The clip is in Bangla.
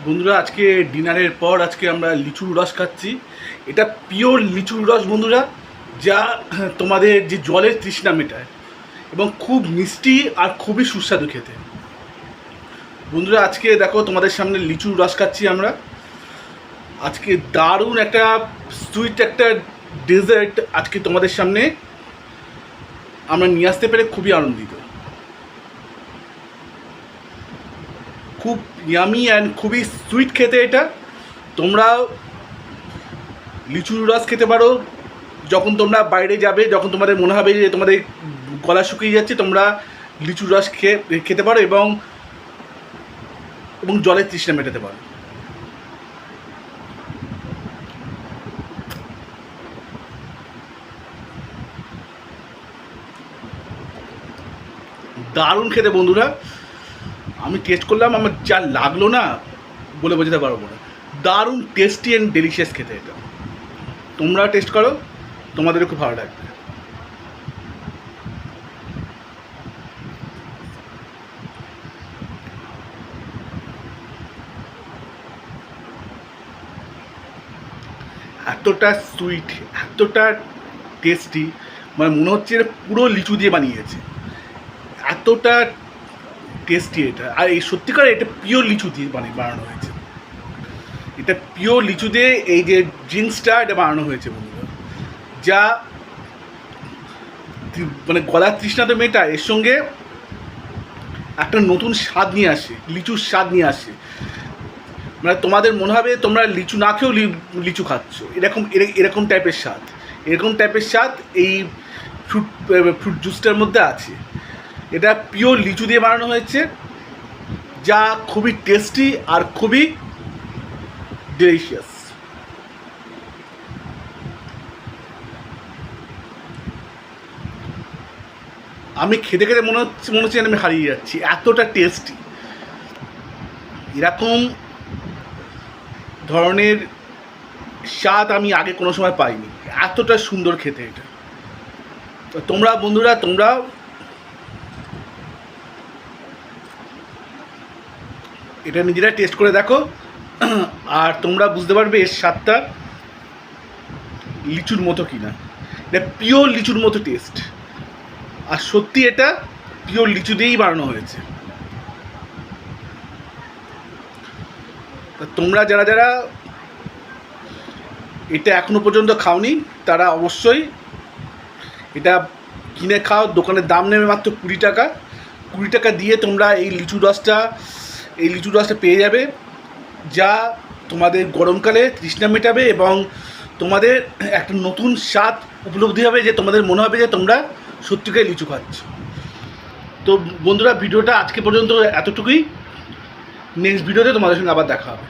বন্ধুরা আজকে ডিনারের পর আজকে আমরা লিচুর রস খাচ্ছি। এটা পিওর লিচুর রস বন্ধুরা, যা তোমাদের যে জলের তৃষ্ণা মেটায় এবং খুব মিষ্টি আর খুবই সুস্বাদু খেতে। বন্ধুরা আজকে দেখো তোমাদের সামনে লিচুর রস খাচ্ছি আমরা। আজকে দারুণ একটা সুইট একটা ডেজার্ট আজকে তোমাদের সামনে আমরা নিয়ে আসতে পেরে খুবই আনন্দিত। খুব ইয়ামি অ্যান্ড খুবই সুইট খেতে এটা। তোমরা লিচুর রস খেতে পারো যখন তোমরা বাইরে যাবে, যখন তোমাদের মনে হবে যে তোমাদের গলা শুকিয়ে যাচ্ছে, তোমরা লিচুর রস খেতে পারো এবং জলের তৃষ্ণা মেটাতে পারো। দারুণ খেতে বন্ধুরা, আমি টেস্ট করলাম, আমার যা লাগলো না বলে বোঝাতে পারবো না। দারুণ টেস্টি অ্যান্ড ডেলিশিয়াস খেতে এটা। তোমরা টেস্ট করো, তোমাদেরও খুব ভালো লাগবে। এতটা সুইট, এতটা টেস্টি, মানে মনে হচ্ছে এটা পুরো লিচু দিয়ে বানিয়েছে, এতটা টেস্টি এটা। আর এই সত্যিকার এটা পিওর লিচু দিয়ে বানানো হয়েছে। এটা পিওর লিচু দিয়ে এই যে ড্রিঙ্কসটা এটা বানানো হয়েছে বন্ধুরা, যা মানে গলার তৃষ্ণা তো মেটায়, এর সঙ্গে একটা নতুন স্বাদ নিয়ে আসে, লিচুর স্বাদ নিয়ে আসে। মানে তোমাদের মনে হবে তোমরা লিচু না খেয়েও লিচু খাচ্ছ, এরকম টাইপের স্বাদ, এরকম টাইপের স্বাদ এই ফ্রুট জুসটার মধ্যে আছে। এটা পিওর লিচু দিয়ে বানানো হয়েছে, যা খুবই টেস্টি আর খুবই ডেলিশিয়াস। আমি খেতে খেতে মনে হচ্ছে আমি হারিয়ে যাচ্ছি, এতটা টেস্টি। এরকম ধরনের স্বাদ আমি আগে কোনো সময় পাইনি, এতটা সুন্দর খেতে এটা। তোমরা বন্ধুরা তোমরা এটা নিজেরা টেস্ট করে দেখো, আর তোমরা বুঝতে পারবে এর স্বাদটা লিচুর মতো কিনা। এটা পিওর লিচুর মতো টেস্ট, আর সত্যি এটা পিওর লিচু দিয়েই বানানো হয়েছে। তোমরা যারা যারা এটা এখনো পর্যন্ত খাওনি, তারা অবশ্যই এটা কিনে খাও। দোকানের দাম নেবে মাত্র 20 টাকা। 20 টাকা দিয়ে তোমরা এই লিচু রসটা পেয়ে যাবে, যা তোমাদের গরমকালে তৃষ্ণা মেটাবে এবং তোমাদের একটা নতুন স্বাদ উপলব্ধি হবে, যে তোমাদের মনে হবে যে তোমরা সত্যিকার লিচু খাচ্ছ। তো বন্ধুরা ভিডিওটা আজকে পর্যন্ত এতটুকুই। নেক্সট ভিডিওতে তোমাদের সঙ্গে আবার দেখা হবে।